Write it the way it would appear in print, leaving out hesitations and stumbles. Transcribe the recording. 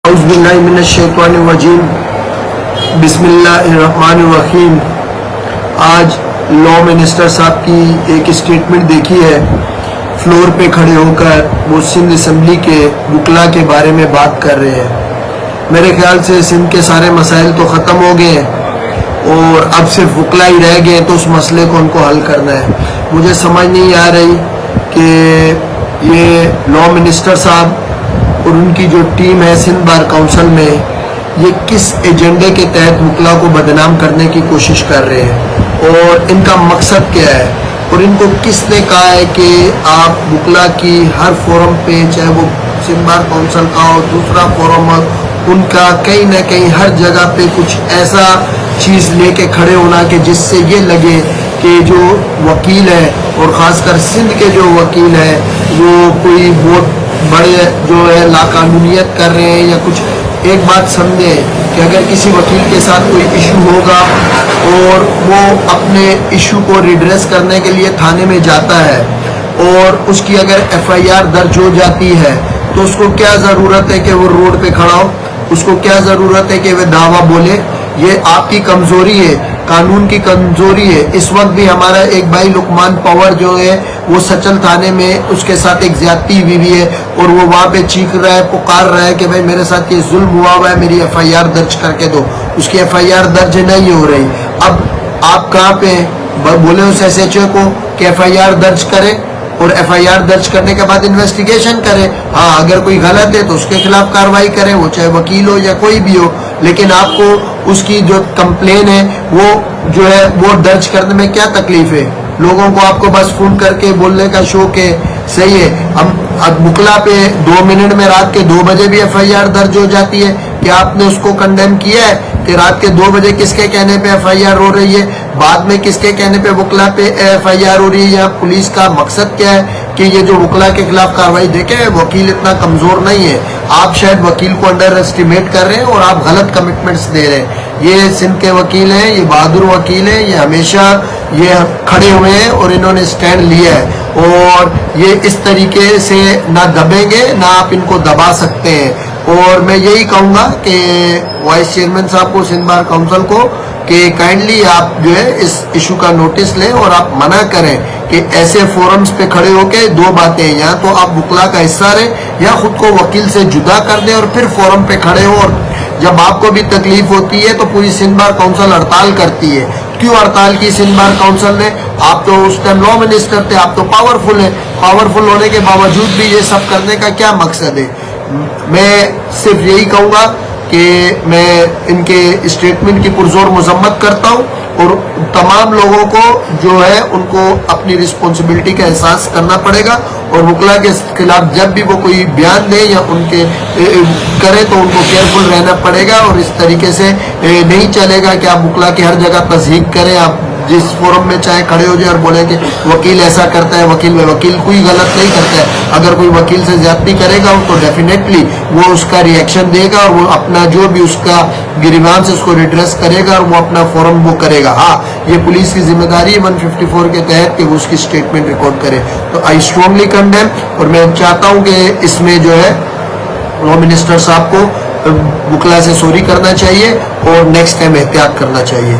औज़ुबिल्लाहिमिनश्शैतानिर्रजीम बिस्मिल्लाहिर्रहमानिर्रहीम। आज law minister साहब की एक स्टेटमेंट देखी है, फ्लोर पे खड़े होकर वो सिंध असम्बली के वकला के बारे में बात कर रहे हैं। मेरे ख्याल से सिंध के सारे मसाइल तो ख़त्म हो गए हैं और अब सिर्फ वकला ही रह गए, तो उस मसले को उनको हल करना है। मुझे समझ नहीं आ रही कि ये लॉ मिनिस्टर साहब और उनकी जो टीम है सिंध बार काउंसिल में, ये किस एजेंडे के तहत वकला को बदनाम करने की कोशिश कर रहे हैं और इनका मकसद क्या है, और इनको किसने कहा है कि आप वकला की हर फोरम पे, चाहे वो सिंध बार काउंसिल का हो, दूसरा फोरम हो, उनका कहीं ना कहीं हर जगह पे कुछ ऐसा चीज़ लेके खड़े होना कि जिससे ये लगे कि जो वकील है और ख़ासकर सिंध के जो वकील है वो कोई बहुत बड़े जो है लाकानूनियत कर रहे हैं या कुछ। एक बात समझे कि अगर किसी वकील के साथ कोई इशू होगा और वो अपने इशू को रिड्रेस करने के लिए थाने में जाता है और उसकी अगर FIR दर्ज हो जाती है, तो उसको क्या ज़रूरत है कि वो रोड पे खड़ा हो, उसको क्या ज़रूरत है कि वह दावा बोले। ये आपकी कमज़ोरी है, कानून की कमज़ोरी है। इस वक्त भी हमारा एक भाई लुकमान पवर जो है वो सचल थाने में, उसके साथ एक ज्यादती हुई है और वो वहाँ पे चीख रहा है, पुकार रहा है कि भाई मेरे साथ ये जुल्म हुआ है, मेरी FIR दर्ज करके दो। उसकी FIR दर्ज नहीं हो रही। अब आप कहाँ पे बोले उस SHO को कि FIR दर्ज करे और FIR दर्ज करने के बाद इन्वेस्टिगेशन करे। हाँ, अगर कोई गलत है तो उसके खिलाफ कार्रवाई करें, वो चाहे वकील हो या कोई भी हो, लेकिन आपको उसकी जो कंप्लेन है वो जो है वो दर्ज करने में क्या तकलीफ है। लोगों को आपको बस फोन करके बोलने का शौक है, सही है। अब वकला पे 2 मिनट में रात के 2 बजे भी FIR दर्ज हो जाती है कि आपने उसको कंडेम किया है कि रात के 2 बजे किसके कहने पे FIR हो रही है, बाद में किसके कहने पे वकला पे FIR हो रही है। या पुलिस का मकसद क्या है कि ये जो वकला के खिलाफ कार्रवाई देखे। वकील इतना कमजोर नहीं है, आप शायद वकील को अंडर एस्टिमेट कर रहे हैं और आप गलत कमिटमेंट्स दे रहे हैं। ये सिंध के वकील हैं, ये बहादुर वकील हैं, ये हमेशा ये खड़े हुए हैं और इन्होंने स्टैंड लिया है और ये इस तरीके से ना दबेंगे ना आप इनको दबा सकते हैं। और मैं यही कहूँगा कि वाइस चेयरमैन साहब को, सिंध बार काउंसिल को, कि काइंडली आप जो है इस इशू का नोटिस लें और आप मना करें कि ऐसे फोरम्स पे खड़े होके दो बातें, या तो आप वकला का हिस्सा रहे या खुद को वकील से जुदा कर दें और फिर फोरम पे खड़े हो। और जब आपको भी तकलीफ होती है तो पूरी सिंध बार काउंसिल हड़ताल करती है। क्यों हड़ताल की सिंध बार काउंसिल ने? आप तो उस टाइम लॉ मिनिस्टर थे, आप तो पावरफुल है। पावरफुल होने के बावजूद भी ये सब करने का क्या मकसद है? मैं सिर्फ यही कहूँगा कि मैं इनके स्टेटमेंट की पुरजोर मजम्मत करता हूँ और तमाम लोगों को जो है उनको अपनी रिस्पॉन्सिबिलिटी का एहसास करना पड़ेगा और वकला के खिलाफ जब भी वो कोई बयान दे या उनके करे तो उनको केयरफुल रहना पड़ेगा। और इस तरीके से नहीं चलेगा कि आप वकला की हर जगह तस्दीक करें, आप जिस फोरम में चाहे खड़े हो जाए और बोले कि वकील ऐसा करता है, वकील कोई गलत नहीं करता है। अगर कोई वकील से ज्यादती करेगा तो डेफिनेटली वो उसका रिएक्शन देगा और वो अपना जो भी उसका गिरबान से उसको रिड्रेस करेगा और वो अपना फोरम वो करेगा। हाँ, ये पुलिस की जिम्मेदारी है 154 के तहत कि वो उसकी स्टेटमेंट रिकॉर्ड करे। तो आई स्ट्रांगली कंडेम और मैं चाहता हूँ कि इसमें जो है लॉ मिनिस्टर साहब को वकला से सॉरी करना चाहिए और नेक्स्ट टाइम एहतियात करना चाहिए।